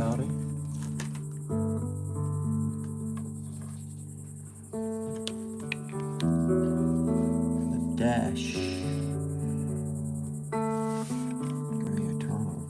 howdy. The dash. Very eternal.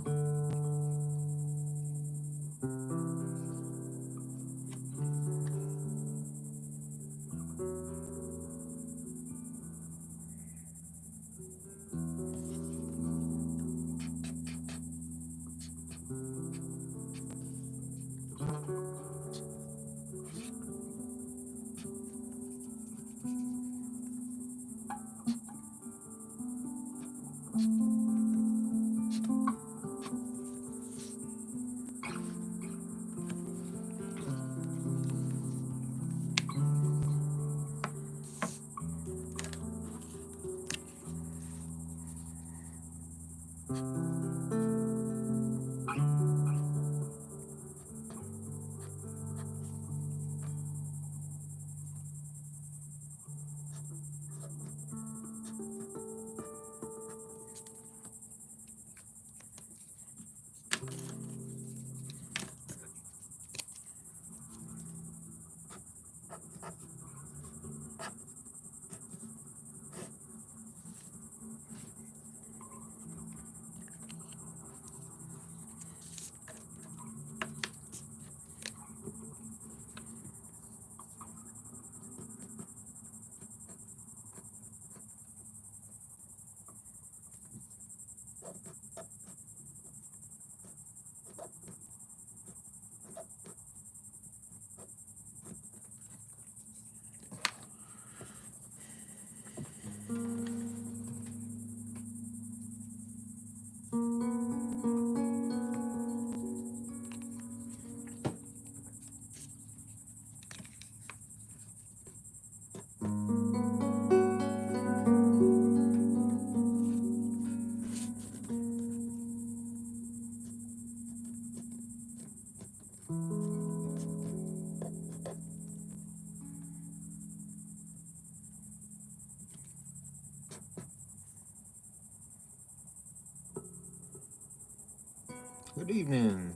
Good evening.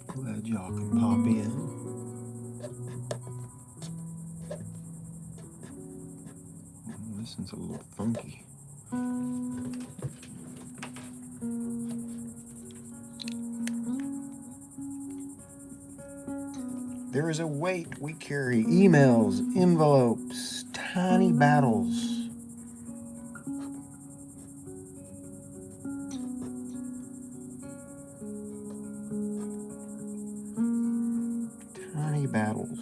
Glad y'all can pop in. This one's a little funky. There is a weight we carry. Emails, envelopes, tiny battles. Tiny battles.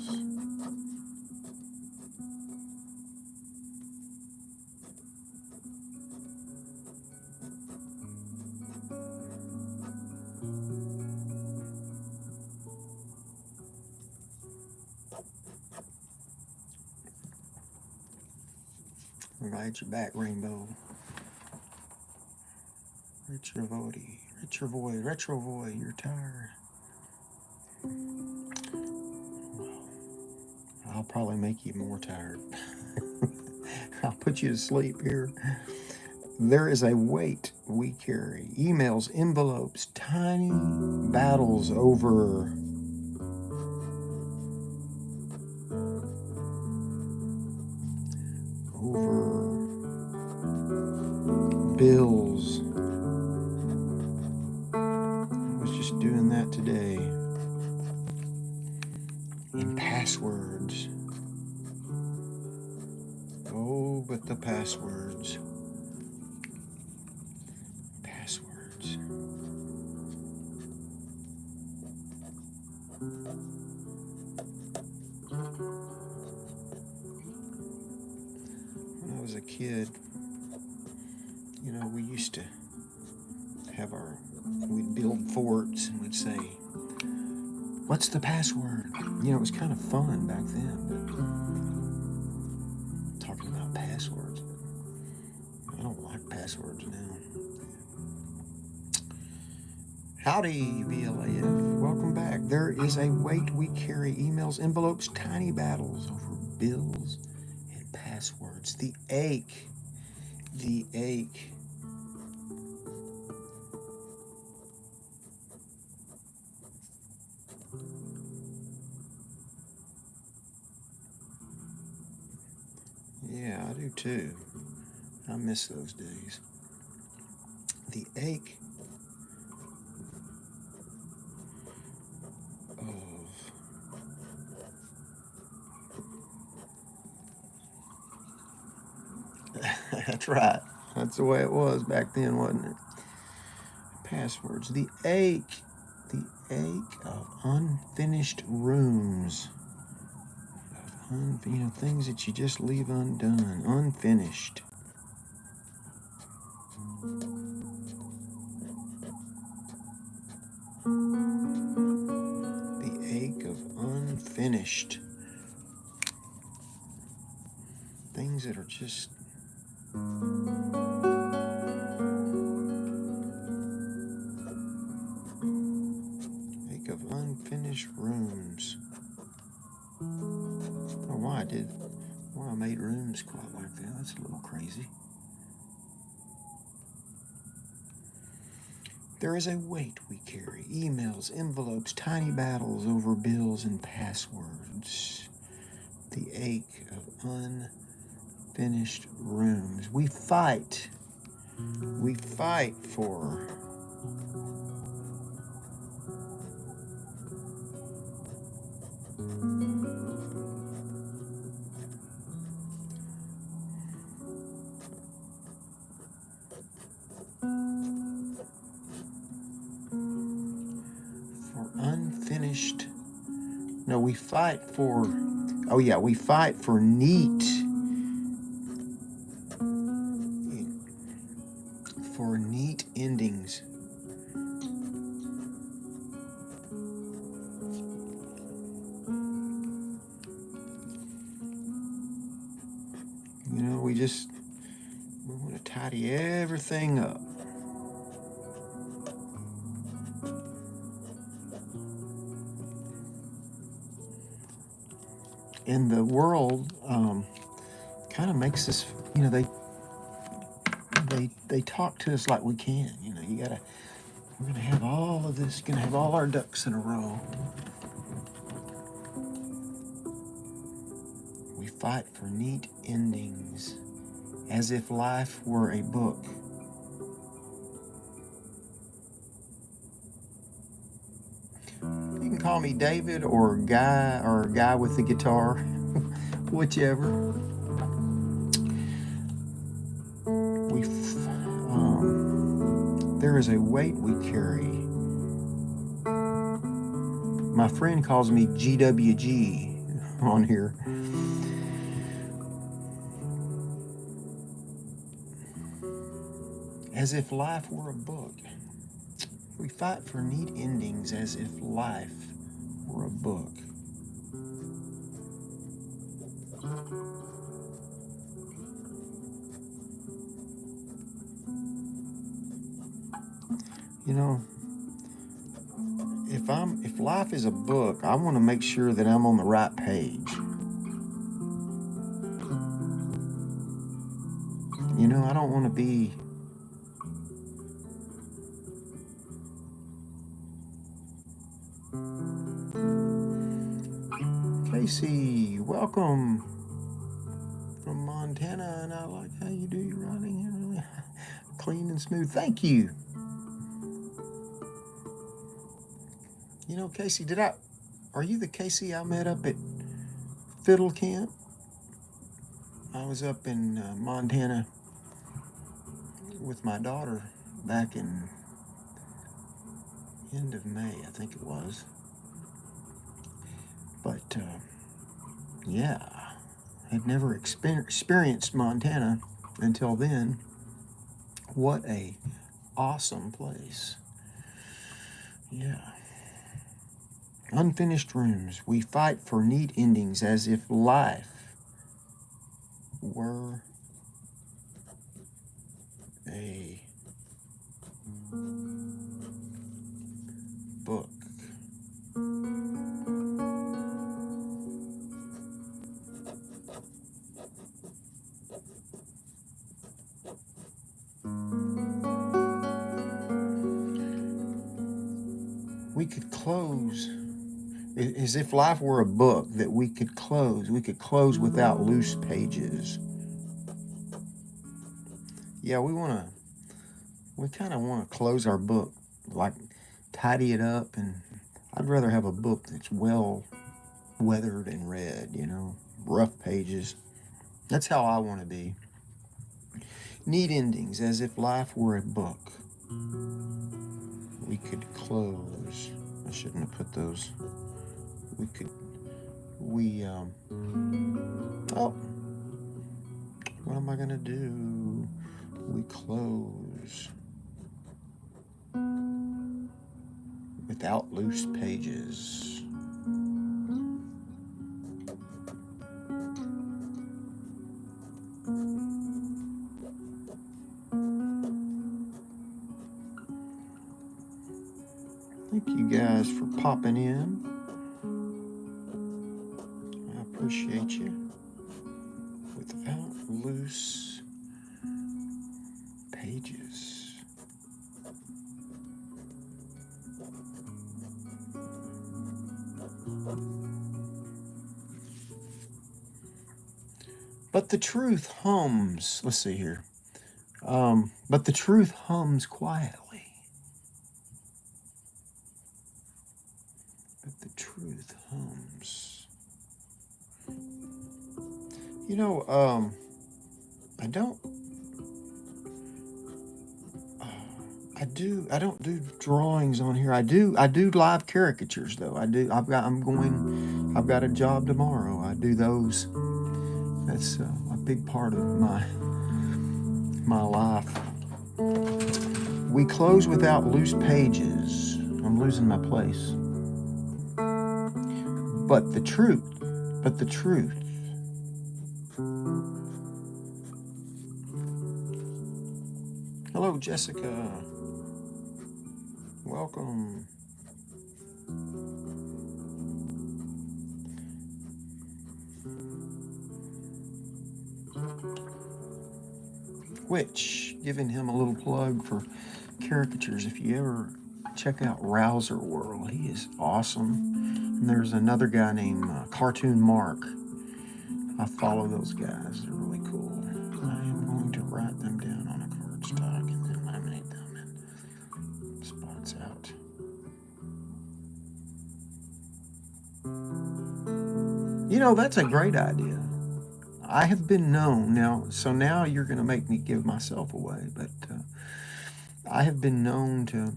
All right, you're back, Rainbow. Retro Void, you're tired. I'll probably make you more tired. I'll put you to sleep here. There is a weight we carry. Emails, envelopes, tiny battles over bills. I was just doing that today. And passwords. Oh, but the passwords. Passwords. When I was a kid, you know, we used to have we'd build forts and we'd say, what's the password? You know, it was kind of fun back then. But talking about passwords, I don't like passwords now. Howdy, VLAF. Welcome back. There is a weight we carry. Emails, envelopes, tiny battles over bills and passwords. The ache. The ache. Yeah, I do too. I miss those days. The ache of that's right. That's the way it was back then, wasn't it? Passwords. The ache of unfinished rooms. Things that you just leave undone, unfinished. The ache of unfinished. Things that are just ache of unfinished rooms. I don't know why I made rooms quite like that. That's a little crazy. There is a weight we carry. Emails, envelopes, tiny battles over bills and passwords. The ache of unfinished rooms. We fight. We fight for unfinished. No, we fight for. Oh yeah, we fight for neat endings. We want to tidy everything up. And the world kind of makes us, they talk to us like we can. We're gonna have all of this, gonna have all our ducks in a row. We fight for neat endings, as if life were a book. You can call me David or Guy with the guitar, whichever. There is a weight we carry. My friend calls me GWG on here. As if life were a book. We fight for neat endings as if life were a book. If life is a book, I want to make sure that I'm on the right page. I don't want to be Casey, welcome from Montana, and I like how you do your writing. You're really clean and smooth. Thank you. Casey, are you the Casey I met up at Fiddle Camp? I was up in Montana with my daughter back in end of May, I think it was. But yeah, I'd never experienced Montana until then. What a awesome place. Yeah. Unfinished rooms. We fight for neat endings as if life were a book. close. As if life were a book that we could close. We could close without loose pages. Yeah, we kind of want to close our book, like tidy it up, and I'd rather have a book that's well weathered and read, rough pages. That's how I want to be. Neat endings, as if life were a book. We could close. I shouldn't have put those. Oh, what am I going to do? We close without loose pages. Thank you guys for popping in. I appreciate you. Without loose pages. But the truth hums. Let's see here. But the truth hums quietly. But the truth hums. I don't do drawings on here. I do live caricatures though. I've got a job tomorrow. I do those. That's a big part of my life. We close without loose pages. I'm losing my place. But the truth. Hello, Jessica. Welcome. Which, giving him a little plug for caricatures, if you ever check out Rouser World, he is awesome. And there's another guy named Cartoon Mark. I follow those guys. They're really cool. I am going to write them down on a cardstock and then laminate them and spots out. That's a great idea. I have been known now you're going to make me give myself away, but I have been known to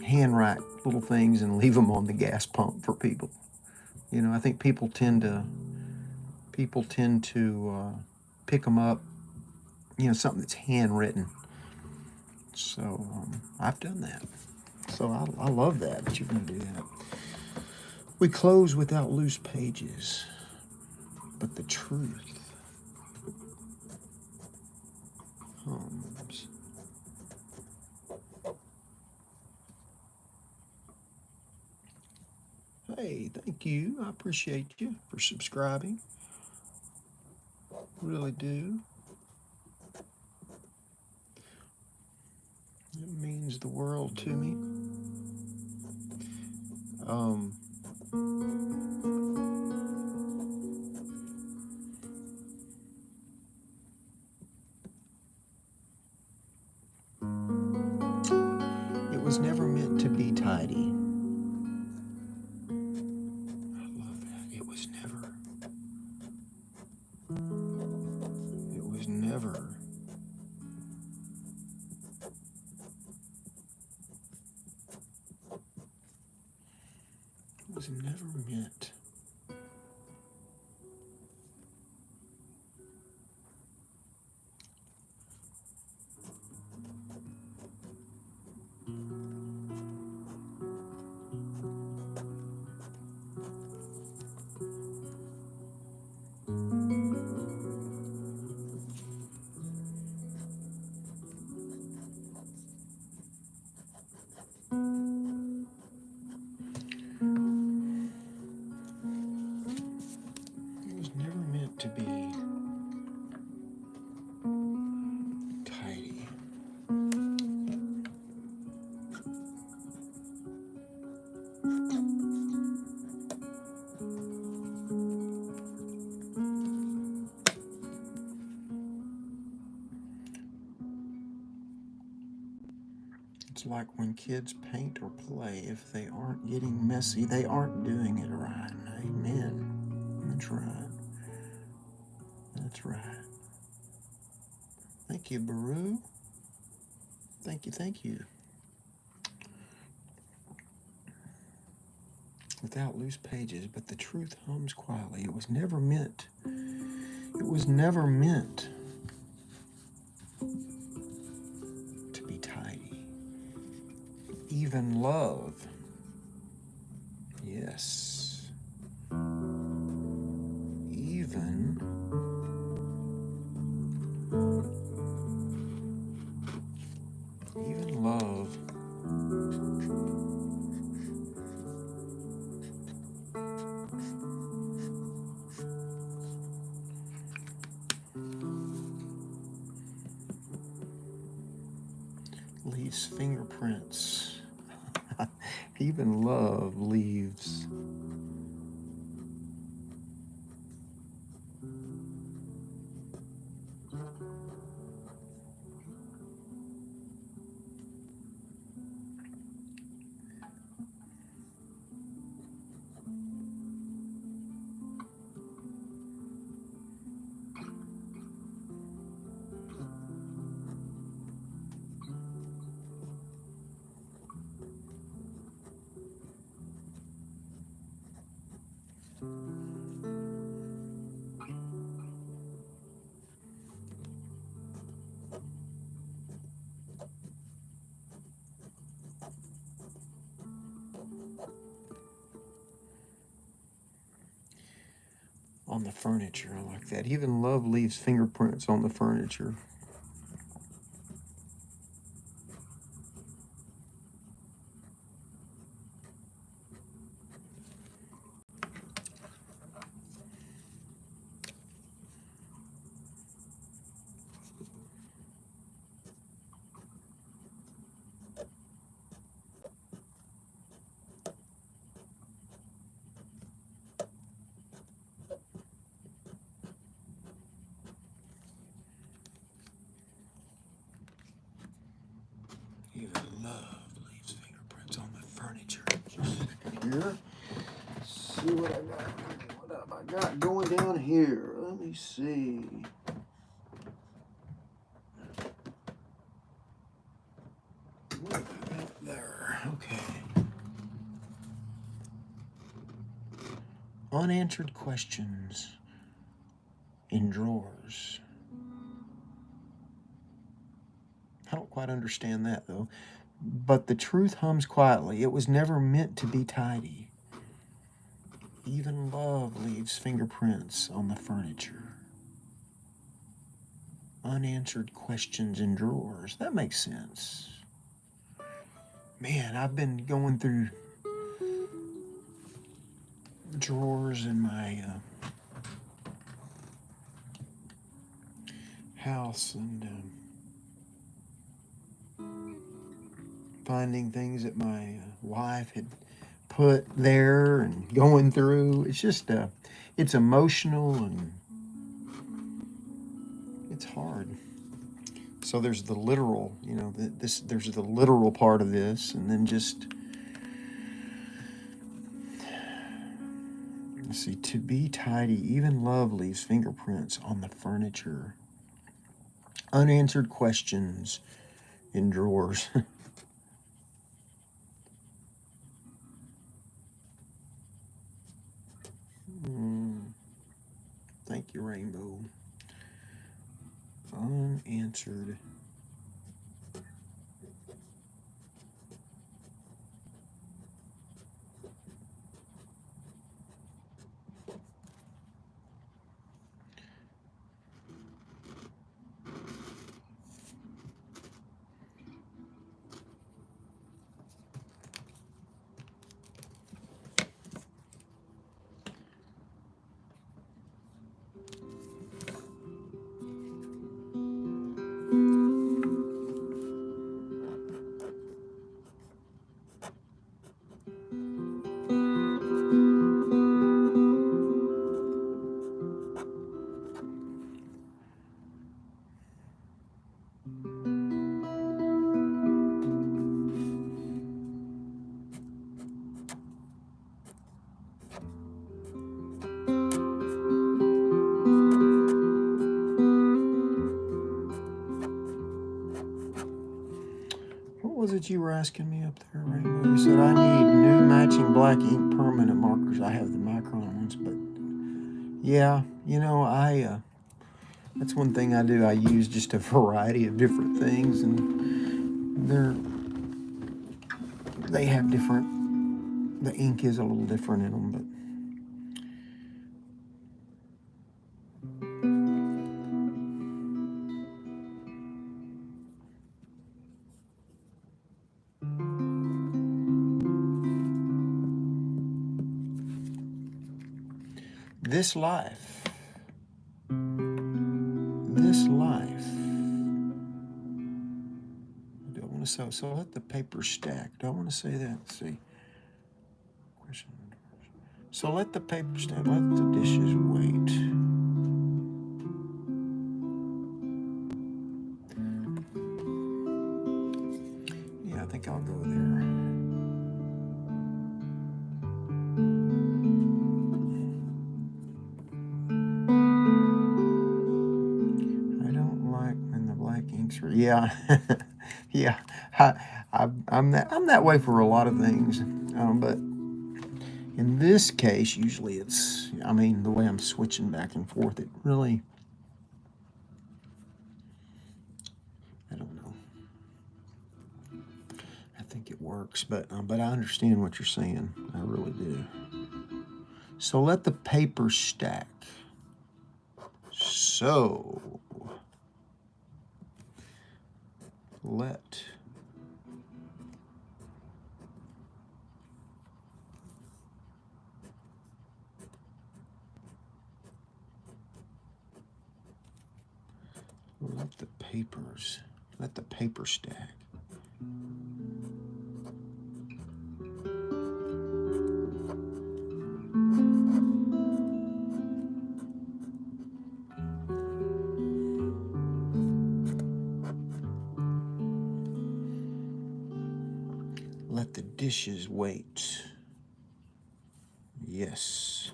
handwrite little things and leave them on the gas pump for people. I think people tend to pick them up, something that's handwritten. So I've done that. So I love that you're going to do that. We close without loose pages, but the truth hums. Hey, thank you. I appreciate you for subscribing. Really do. It means the world to me. It was never meant to be tidy. I love that. It was never. It was never. It was never meant. It's like when kids paint or play, if they aren't getting messy, they aren't doing it right. Amen. That's right. That's right. Thank you, Baru. Thank you, thank you. Without loose pages, but the truth hums quietly. It was never meant. It was never meant to be tidy. Even love. Yes. Even love leaves fingerprints. Even love leaves. On the furniture. I like that. Even love leaves fingerprints on the furniture. Even love leaves fingerprints on the furniture. Just here. See what I got. What have I got going down here? Let me see. What have I got there? Okay. Unanswered questions in drawers. I don't quite understand that though. But the truth hums quietly. It was never meant to be tidy. Even love leaves fingerprints on the furniture. Unanswered questions in drawers. That makes sense. Man, I've been going through drawers in my house and finding things that my wife had put there and going through. It's just it's emotional and it's hard. So there's the literal, you know, there's the literal part of this, and then just, let's see, to be tidy, even love leaves fingerprints on the furniture. Unanswered questions in drawers. Thank you, Rainbow. Unanswered. was it you were asking me up there, Rainbow? You said I need new matching black ink permanent markers. I have the micron ones, but yeah, you know, that's one thing I do. I use just a variety of different things, and they have different. The ink is a little different in them, but. This life, do I want to say, so let the paper stack. Do I want to say that? Let's see. Question. So let the paper stack, let the dishes wait. Yeah, I think I'll go there. Yeah, yeah. I'm that way for a lot of things, but in this case, usually it's. I mean, the way I'm switching back and forth, it really. I don't know. I think it works, but I understand what you're saying. I really do. So let the paper stack. So let let the paper stack. Let the dishes wait. Yes.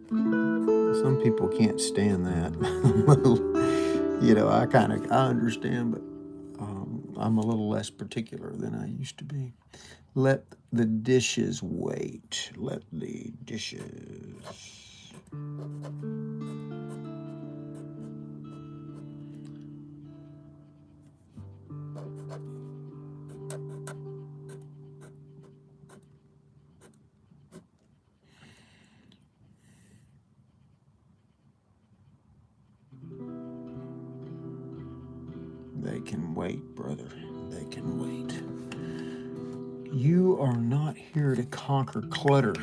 Some people can't stand that. You know, I understand, but I'm a little less particular than I used to be. Let the dishes wait. Let the dishes. They can wait, brother. They can wait. You are not here to conquer clutter.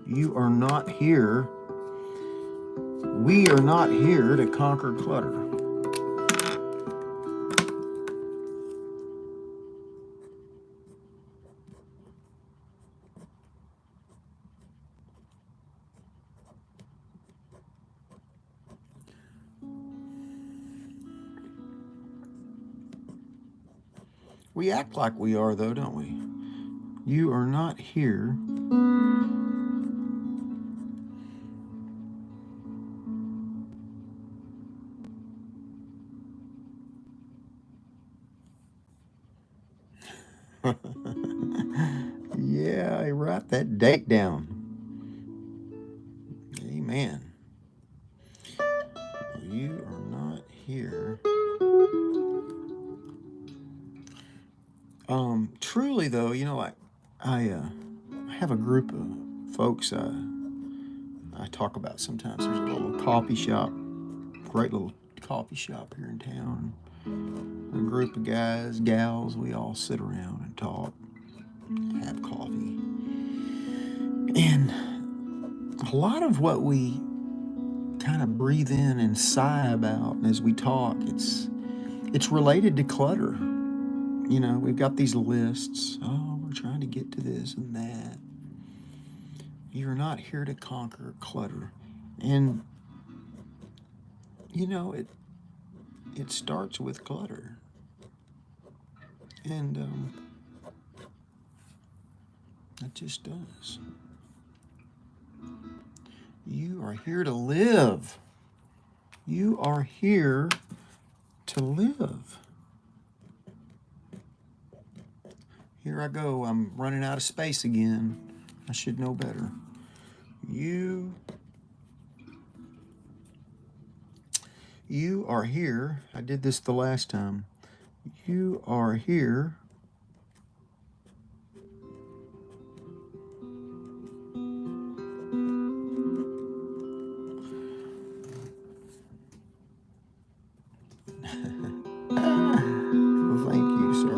You are not here. We are not here to conquer clutter. We act like we are, though, don't we? You are not here. Yeah, write that date down. Amen. You are not here. Truly though, you know, like I have a group of folks I talk about sometimes. There's a little coffee shop, great little coffee shop here in town. A group of guys, gals, we all sit around and talk, have coffee. And a lot of what we kind of breathe in and sigh about as we talk, it's related to clutter. You know, we've got these lists. Oh, we're trying to get to this and that. You're not here to conquer clutter. And, you know, it starts with clutter. And it just does. You are here to live. You are here to live. Here I go. I'm running out of space again. I should know better. You are here. I did this the last time. You are here thank you, sir.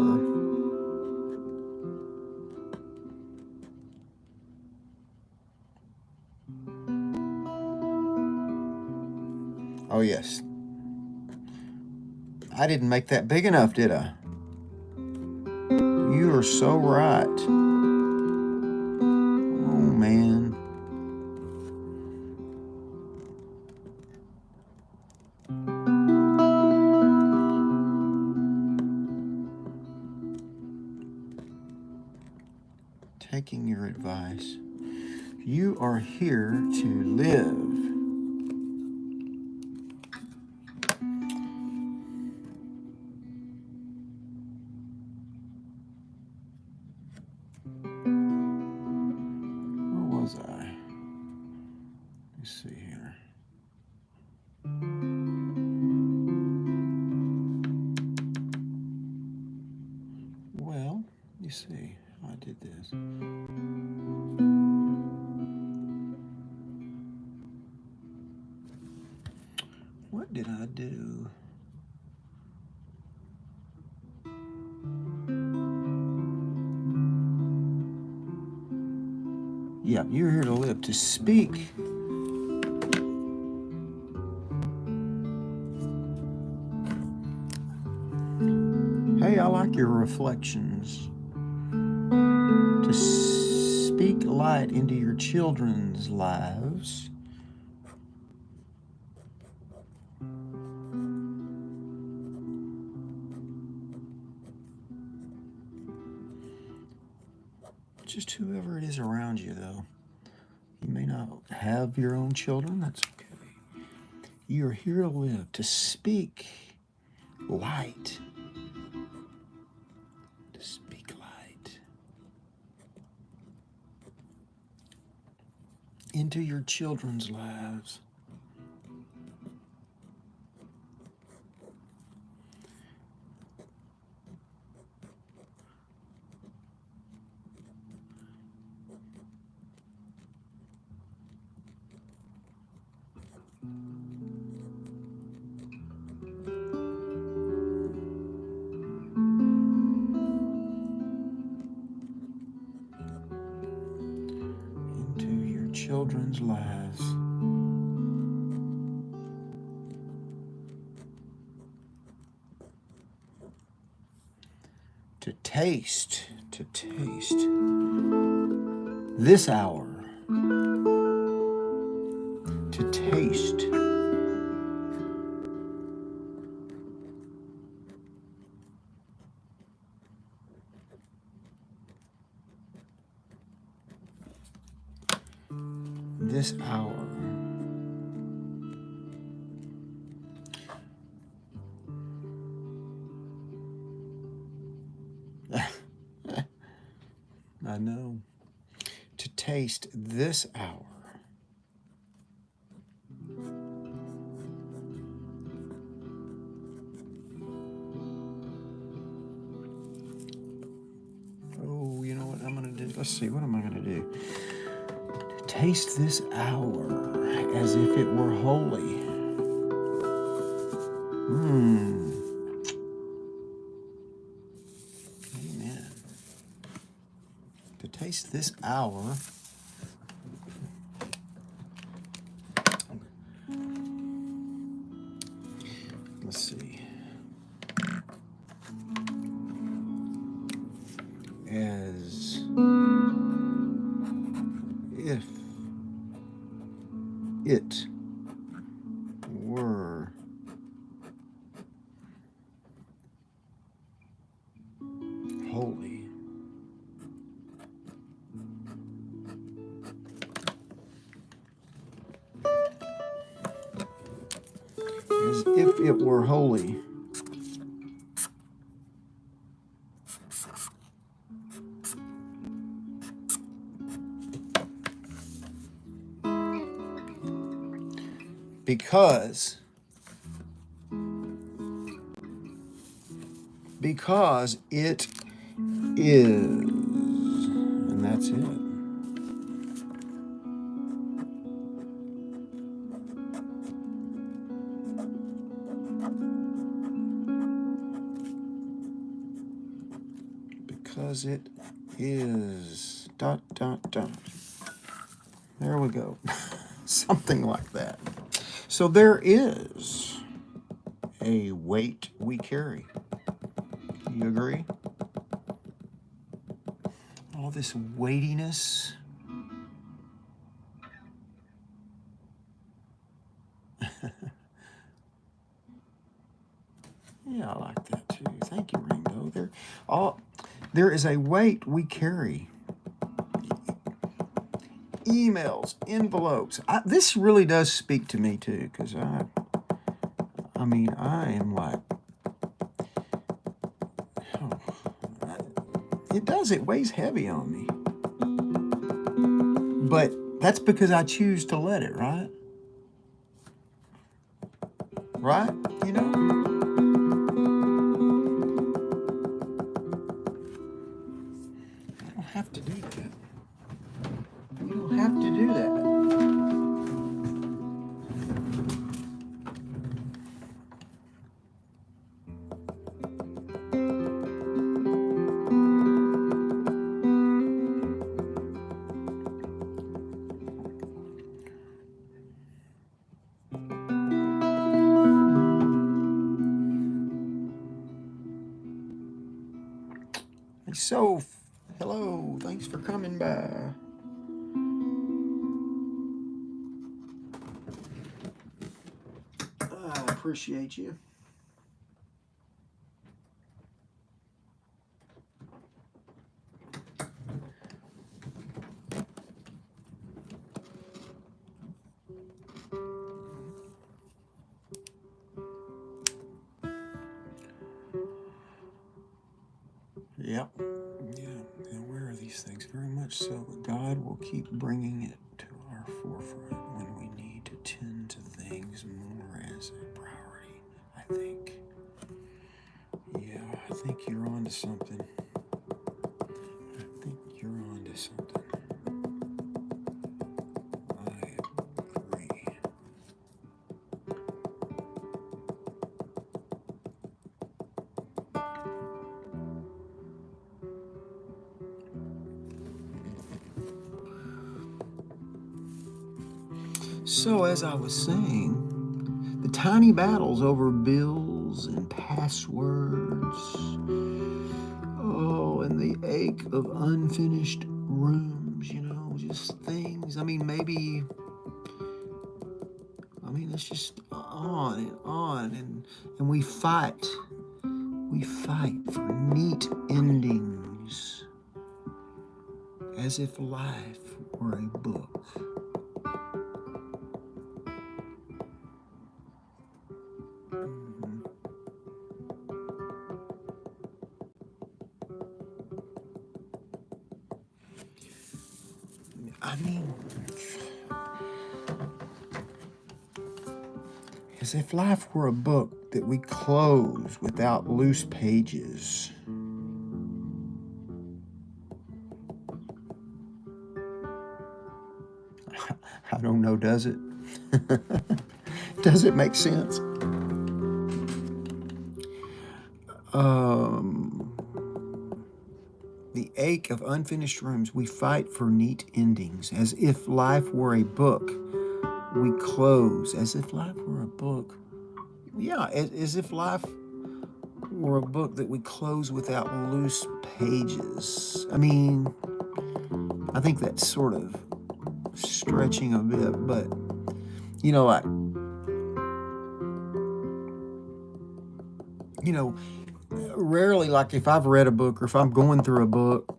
Oh, yes. I didn't make that big enough, did I? You are so right. Oh, man. Taking your advice. You are here to live. Where was I? Let's see here. Well, you see, I did this. What did I do? Yeah, you're here to live, to speak. Hey, I like your reflections. To speak light into your children's lives. Just whoever it is around you, though. You may not have your own children, that's okay. You are here to live, to speak light. To speak light into your children's lives. Children's lives. To taste this hour. To taste this hour. I know. To taste this hour. Oh, you know what I'm going to do? Let's see, what am I going to do? To taste this hour as if it were holy. Amen. To taste this hour let's see. As if it were holy. it were holy. Because it is, and that's it. Because it is, dot, dot, dot. There we go. Something like that. So there is a weight we carry. You agree? All this weightiness. Yeah, I like that too. Thank you, Rainbow. There is a weight we carry. Emails, envelopes. This really does speak to me too, because I mean, I am like, oh, it does. It weighs heavy on me. But that's because I choose to let it, right? Right? You know? I don't have to do that. You don't have to do that. So, hello, thanks for coming by. I appreciate you. Yep. Yeah, and where are these things? Very much so, but God will keep bringing it to our forefront when we need to tend to things more as a priority, I think. Yeah, I think you're on to something. I think you're on to something. I agree. So, as I was saying, the tiny battles over bills and passwords, oh, and the ache of unfinished rooms, you know, just things. I mean, it's just on, and we fight. We fight for neat endings, as if life were a book. I mean, as if life were a book that we close without loose pages. I don't know, does it? Does it make sense? The ache of unfinished rooms, we fight for neat endings, as if life were a book we close, as if life were a book. Yeah, as if life were a book that we close without loose pages. I mean, I think that's sort of stretching a bit, but, you know, like, you know, rarely, like if I've read a book or if I'm going through a book,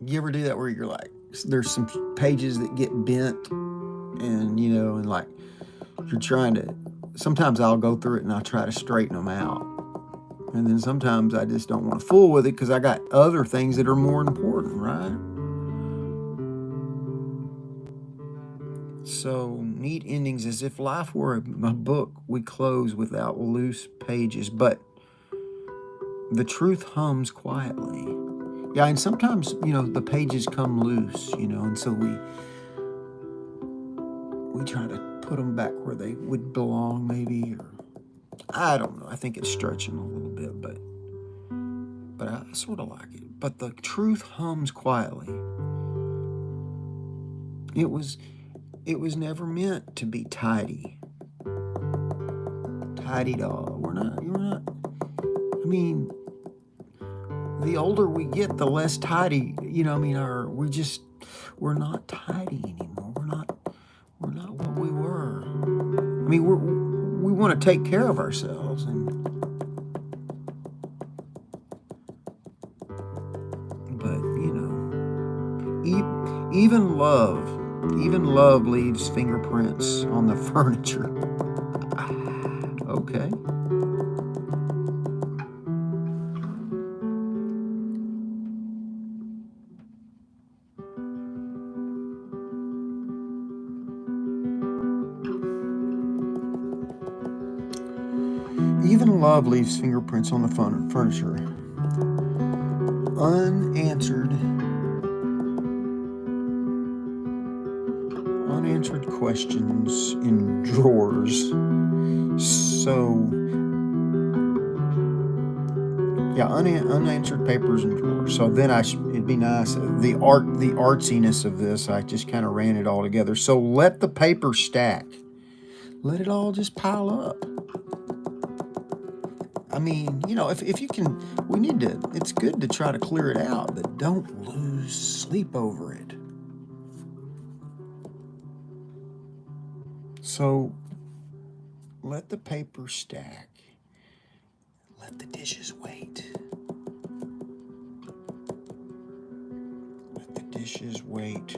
you ever do that where you're like, there's some pages that get bent and, you know, and like you're trying to sometimes I'll go through it and I'll try to straighten them out. And then sometimes I just don't want to fool with it because I got other things that are more important, right? So, neat endings, as if life were a book we close without loose pages, but the truth hums quietly. Yeah, and sometimes, the pages come loose, and so we try to put them back where they would belong, maybe, or I don't know. I think it's stretching a little bit, but I sort of like it. But the truth hums quietly. It was never meant to be tidy. Tidied all. We're not. I mean, the older we get, the less tidy. We're not tidy anymore. We're not what we were. I mean, we want to take care of ourselves, but even love leaves fingerprints on the furniture. Okay. Even love leaves fingerprints on the furniture. Unanswered questions in drawers. So, yeah, unanswered papers in drawers. So then it'd be nice. The artsiness of this, I just kind of ran it all together. So let the paper stack. Let it all just pile up. I mean, if you can, it's good to try to clear it out, but don't lose sleep over it. So let the paper stack. Let the dishes wait. Let the dishes wait.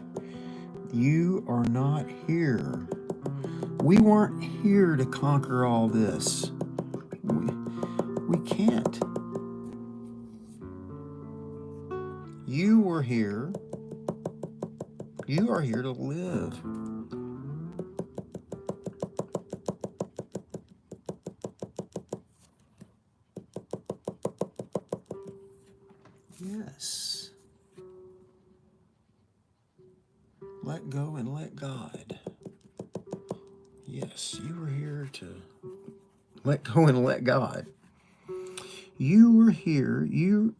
You are not here. We weren't here to conquer all this. We can't. You were here. You are here to live. Yes. Let go and let God. Yes, you were here to let go and let God. You were here. You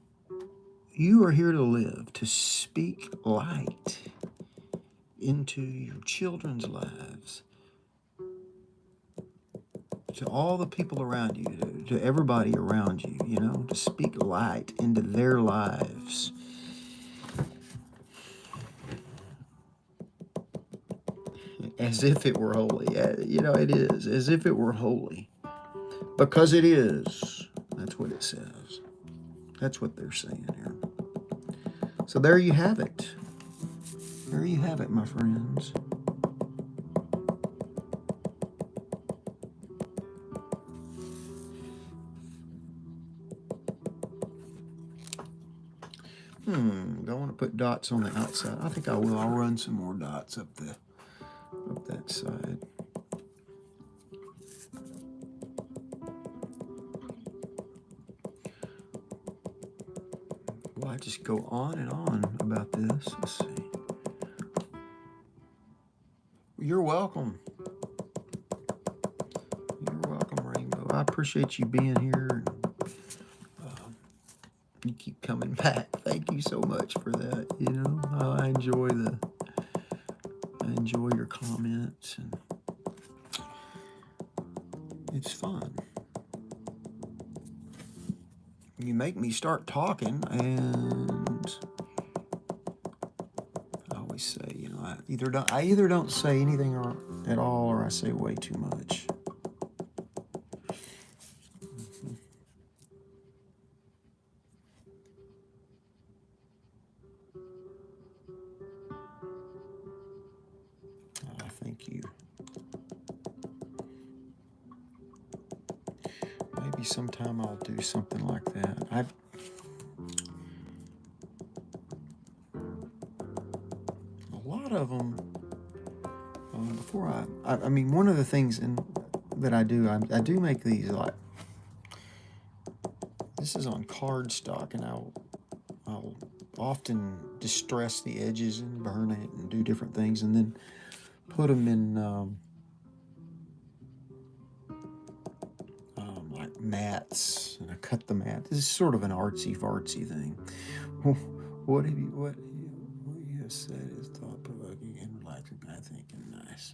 are here to live, to speak light into your children's lives, to all the people around you, to everybody around you, to speak light into their lives. As if it were holy. It is, as if it were holy. Because it is. That's what it says. That's what they're saying here. So there you have it. There you have it, my friends. Do I want to put dots on the outside? I think I will. I'll run some more dots up that side. Well, I just go on and on about this. Let's see. You're welcome. You're welcome, Rainbow. I appreciate you being here. You keep coming back. Thank you so much for that. I enjoy your comments, and it's fun. You make me start talking, and I always say, I either don't say anything at all, or I say way too much. Thank you. maybe sometime I'll do something like that. A lot of them, before I mean, one of the things that I do make these, like, this is on cardstock, and I'll often distress the edges and burn it and do different things, and then put them in like mats, and I cut the mat. This is sort of an artsy fartsy thing. What you have said is thought provoking and relaxing, I think, and nice.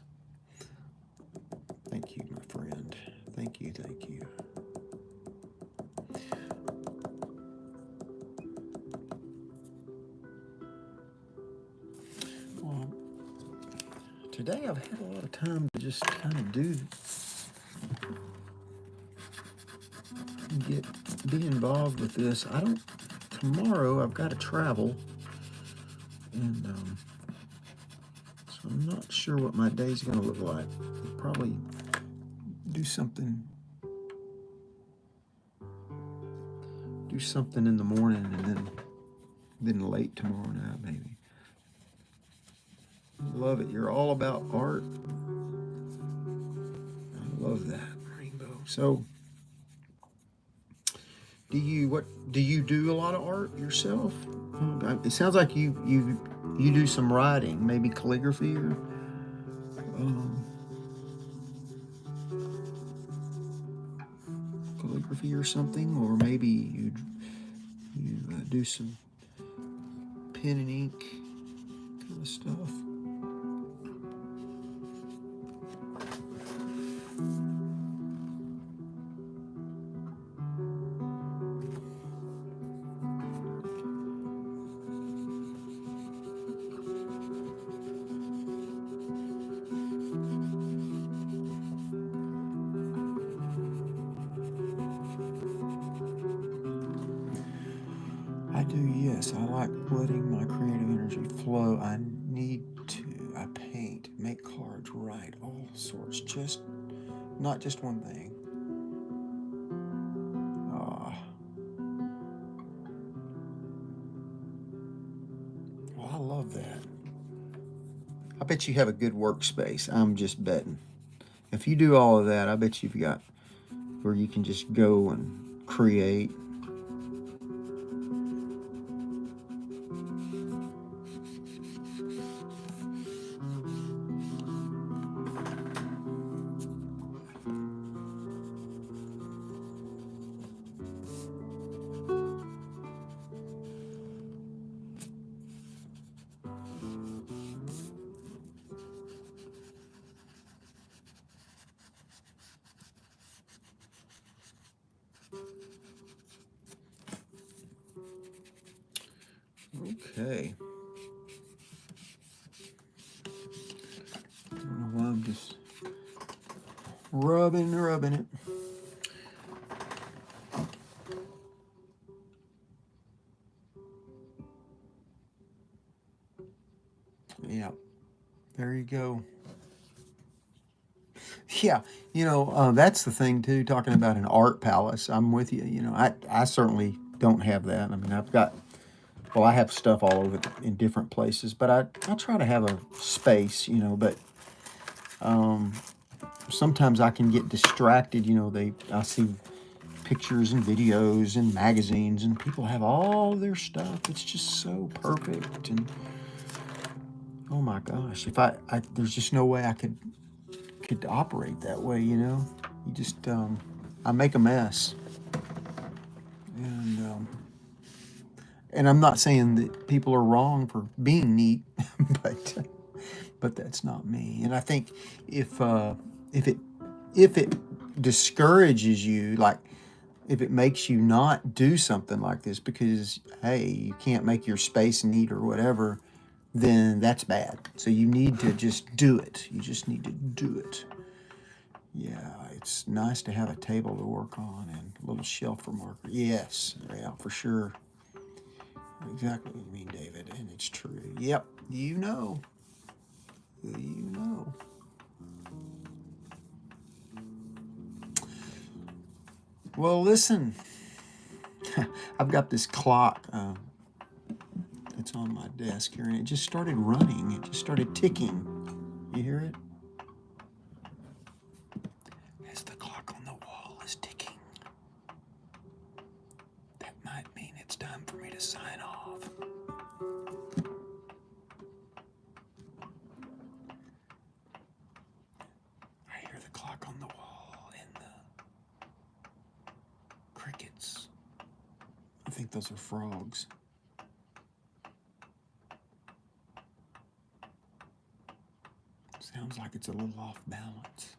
Thank you, my friend. Thank you. Well, today I've had a lot of time to just kind of be involved with this. Tomorrow I've got to travel, and so I'm not sure what my day's going to look like. I'll probably do something in the morning, and then late tomorrow night maybe. Love it. You're all about art. I love that, Rainbow. So, do you do a lot of art yourself? It sounds like you do some writing, maybe calligraphy or something, or maybe you do some pen and ink kind of stuff. I do, yes. I like letting my creative energy flow. I paint, make cards, write, all sorts. Not just one thing. Well, I love that. I bet you have a good workspace. I'm just betting. If you do all of that, I bet you've got where you can just go and create. Okay. I don't know why I'm just rubbing it. Yeah, there you go. Yeah, that's the thing too. Talking about an art palace, I'm with you. I certainly don't have that. I mean, I have stuff all over in different places, but I try to have a space, but sometimes I can get distracted. I see pictures and videos and magazines, and people have all their stuff. It's just so perfect, and oh my gosh, if I there's just no way I could operate that way. You just I make a mess, and I'm not saying that people are wrong for being neat, but that's not me. And I think if it discourages you, like if it makes you not do something like this because hey, you can't make your space neat or whatever, then that's bad. So you need to just do it. You just need to do it. Yeah, it's nice to have a table to work on and a little shelf for marker. Yes, yeah, for sure. Exactly what you mean, David, and it's true. Yep, you know. Well, listen, I've got this clock that's on my desk here, and it just started running. It just started ticking. You hear it? As the clock on the wall is ticking, that might mean it's time for me to sign off. I hear the clock on the wall and the crickets. I think those are frogs. Sounds like it's a little off balance.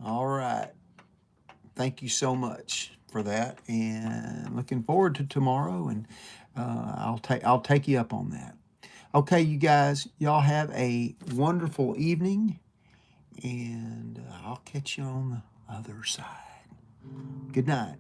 All right. Thank you so much for that, and looking forward to tomorrow. And I'll take you up on that. Okay, you guys, y'all have a wonderful evening, and I'll catch you on the other side. Good night.